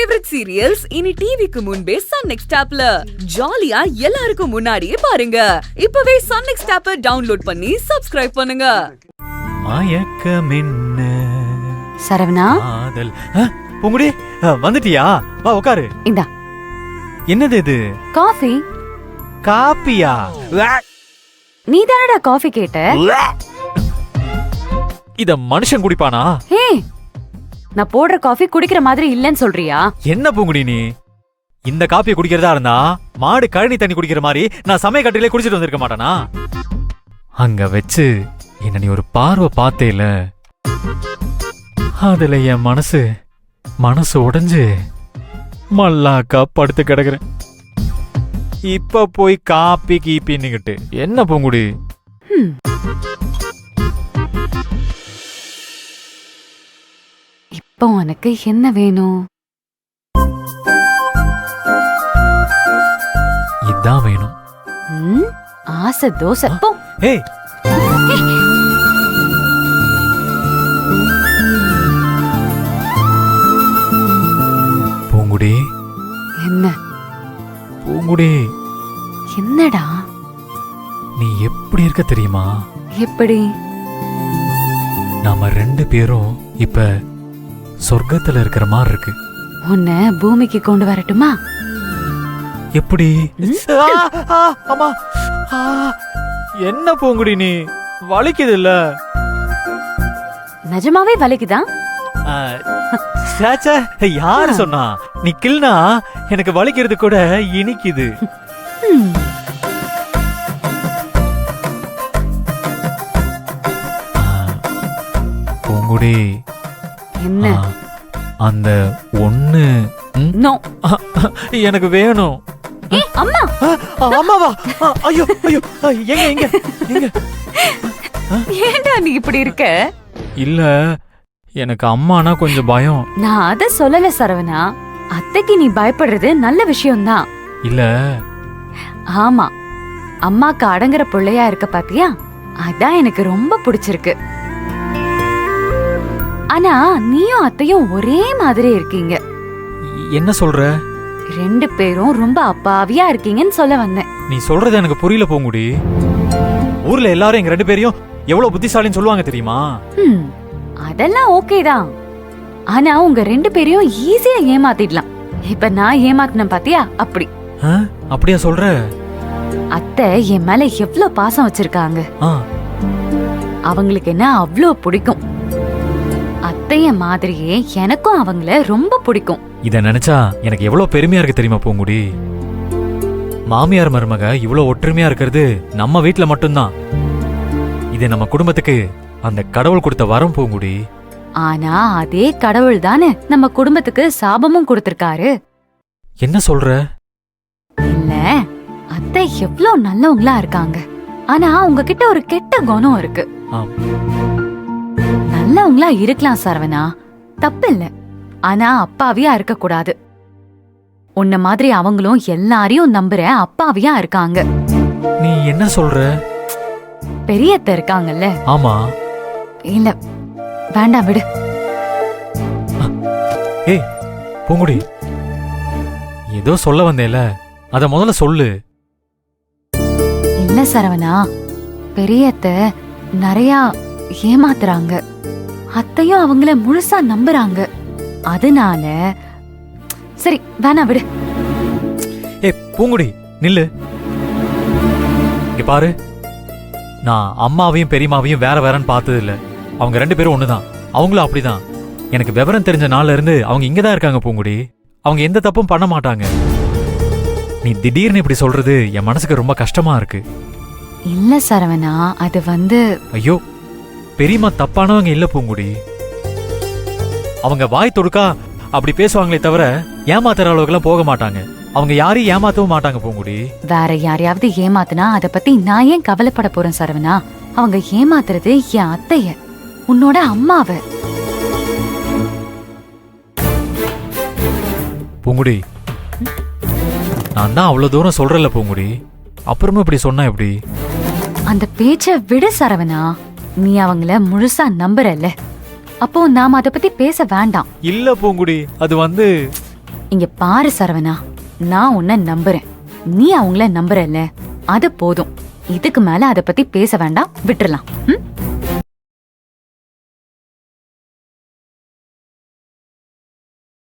Favourite serials இனி டிவிக்கு முன்பே சன் நெக்ஸ்ட் ஆப்ல ஜாலியா எல்லாருக்கும் முன்னாடியே பாருங்க. இப்பவே சன் நெக்ஸ்ட் ஆப்பை டவுன்லோட் பண்ணி சப்ஸ்கிரைப் பண்ணுங்க. மயக்கமென்ன சரவணா காதல். பூங்குடி வந்துட்டியா? வா உட்காரு. இந்தா. என்னது இது? காஃபி. காப்பியா? நீ தானடா காஃபி கேட்ட? இத மனுஷன் குடிப்பானா? ஹே, நான் போடுற காஃபி குடிக்கிற மாதிரி இல்லன்னு சொல்றியா? என்ன பூங்குடி நீ? இந்த காப்பியை குடிக்கிறதா இருந்தா மாடு கழனி தண்ணி குடிக்கிற மாதிரி நான் சமய கட்டிலே குடிச்சிட்டு வந்திருக்க மாட்டானா? அங்க வச்சு என்ன நீ ஒரு பார்வை பார்த்தேல, அதுல என் மனசு உடைஞ்சு மல்லாக்கா படுத்து கிடக்குறேன். இப்ப போய் காப்பி கீப்பின்னுகிட்டு என்ன பூங்குடி? இப்போ உனக்கு என்ன வேணும்? இதான் வேணும். ஆசை தோசை. போ. ஏய், பூங்குடி. என்ன பூங்குடி, என்னடா? நீ எப்படி இருக்க தெரியுமா? எப்படி? நாம ரெண்டு பேரும் இப்ப சொர்க்கத்துல இருக்கிற மாதிரி இருக்கு. உன்னை பூமிக்கு கொண்டு வரட்டுமா? எப்படி? அம்மா, என்ன பூங்குடி நீ? வலிக்குது இல்ல? நிஜமாவே வலிக்குதா? யாரு சொன்னா? நீ கிள்னா எனக்கு வலிக்கிறது கூட இனிக்குது. பூங்குடி, என்ன? அந்த ஒண்ணு நோ, எனக்கு வேணும். அம்மா. அம்மாவா? ஐயோ ஐயோ, எங்க எங்க எங்க? ஏன்டா நீ இப்படி இருக்க? இல்ல, எனக்கு அம்மானா கொஞ்சம் பயம். நான் அத சொல்லல சரவணா. அத்தைக்கு நீ பயப்படுறது நல்ல விஷயம்தான். இல்ல. ஆமா, அம்மாக்கு அடங்குற பிள்ளையா இருக்க பாத்தியா? அதான் எனக்கு ரொம்ப பிடிச்சிருக்கு. ஆனா நீயும் அத்தையும் ஒரே மாதிரி இருக்கீங்க. என்ன சொல்ற? ரெண்டு பேரும் ரொம்ப அப்பாவியா இருக்கீங்கன்னு சொல்ல வந்தேன். நீ சொல்றது எனக்கு புரியல பூங்குடி. ஊர்ல எல்லாரும் எங்க ரெண்டு பேரையும் எவ்வளவு புத்திசாலின்னு சொல்லுவாங்க தெரியுமா? அதெல்லாம் ஓகே தான். ஆனா உங்க ரெண்டு பேரையும் ஈஸியா ஏமாத்திடலாம். இப்ப நான் ஏமாத்தினேன் பாத்தியா? அப்படி. அப்படியா சொல்ற? அத்தை என் மேல எவ்வளவு பாசம் வச்சிருக்காங்க. அவங்களுக்கு என்ன அவ்வளோ பிடிக்கும். அத்தைய மாதிரியே எனக்கும் அவங்கள ரொம்ப பிடிக்கும். இத நினைச்சா எனக்கு எவ்வளவு பெருமையா இருக்கு தெரியுமா பூங்குடி? மாமியார் மருமக இவ்வளவு ஒற்றுமையா இருக்கிறது நம்ம வீட்டுல மட்டும்தான். இது நம்ம குடும்பத்துக்கு அந்த கடவுள் கொடுத்த வரம் பூங்குடி. ஆனா அதே கடவுள் தானே நம்ம குடும்பத்துக்கு சாபமும் கொடுத்திருக்காரு. என்ன சொல்ற? இல்ல, அத்தை எவ்வளவு நல்லவங்களா இருக்காங்க. ஆனா உங்ககிட்ட ஒரு கெட்ட குணம் இருக்கு. நல்லவங்களா இருக்கலாம் சரவணா, தப்பு இல்ல. ஆனா அப்பாவியா இருக்க கூடாது. உன்ன மாதிரி அவங்களும் எல்லாரையும் நம்புற அப்பாவியா இருக்காங்க. நீ என்ன சொல்ற? பெரியத்த இருக்காங்கல்ல? ஆமா. இல்ல, வேண்டாம், விடு. ஏய் பூங்குடி, ஏதோ சொல்ல வந்தேல, அத முதல்ல சொல்லு. இல்ல சரவணா, பெரியத்த நிறைய ஏமாத்துறாங்க. அத்தையும் அவங்கள முழுசா நம்புறாங்க. அதனால சரி, வேணா, விடு. ஏய் பூங்குடி, நில்லு. இங்க பாரு, நான் அம்மாவையும் பெரியமாவையும் வேற வேறன்னு பார்த்தது இல்ல. அவங்க ரெண்டு பேரும் ஒண்ணுதான். அவங்களும் அப்படிதான். எனக்கு விவரம் தெரிஞ்ச நாள்ல இருந்து அவங்க இங்கதான் இருக்காங்க பூங்குடி. அவங்க எந்த தப்பும் பண்ண மாட்டாங்க. நீ திடீர்னு இப்படி சொல்றது என் மனசுக்கு ரொம்ப கஷ்டமா இருக்கு. இல்ல சரவணா, அது வந்து... ஐயோ, பெரியம்மா தப்பானவங்க இல்ல பூங்குடி. அவங்க வாய் தொடுக்கா அப்படி பேசுவாங்களே தவிர ஏமாத்துற அளவுக்குலாம் போக மாட்டாங்க. அவங்க யாரையும் ஏமாத்தவும் மாட்டாங்க பூங்குடி. வேற யாரையாவது ஏமாத்துனா அத பத்தி நான் ஏன் கவலைப்பட போறேன் சரவணா? அவங்க ஏமாத்துறது என் அத்தைய, உன்னோட அம்மாவ. பூங்குடி, நான் தான் அவ்வளவு தூரம் சொல்றல பூங்குடி, அப்புறமா இப்படி சொன்னா எப்படி? அந்த பேச்ச விடு சரவணா. நீ அவங்கள முழுசா நம்புறல்ல, அப்போ நாம அத பத்தி பேச வேண்டாம். இல்ல பூங்குடி, அது வந்து இங்க பாரு சரவணா, நான் உன்னை நம்புறேன், நீ அவங்கள நம்புறல்ல, அது போதும். இதுக்கு மேல அத பத்தி பேச வேண்டாம், விட்டுறலாம்.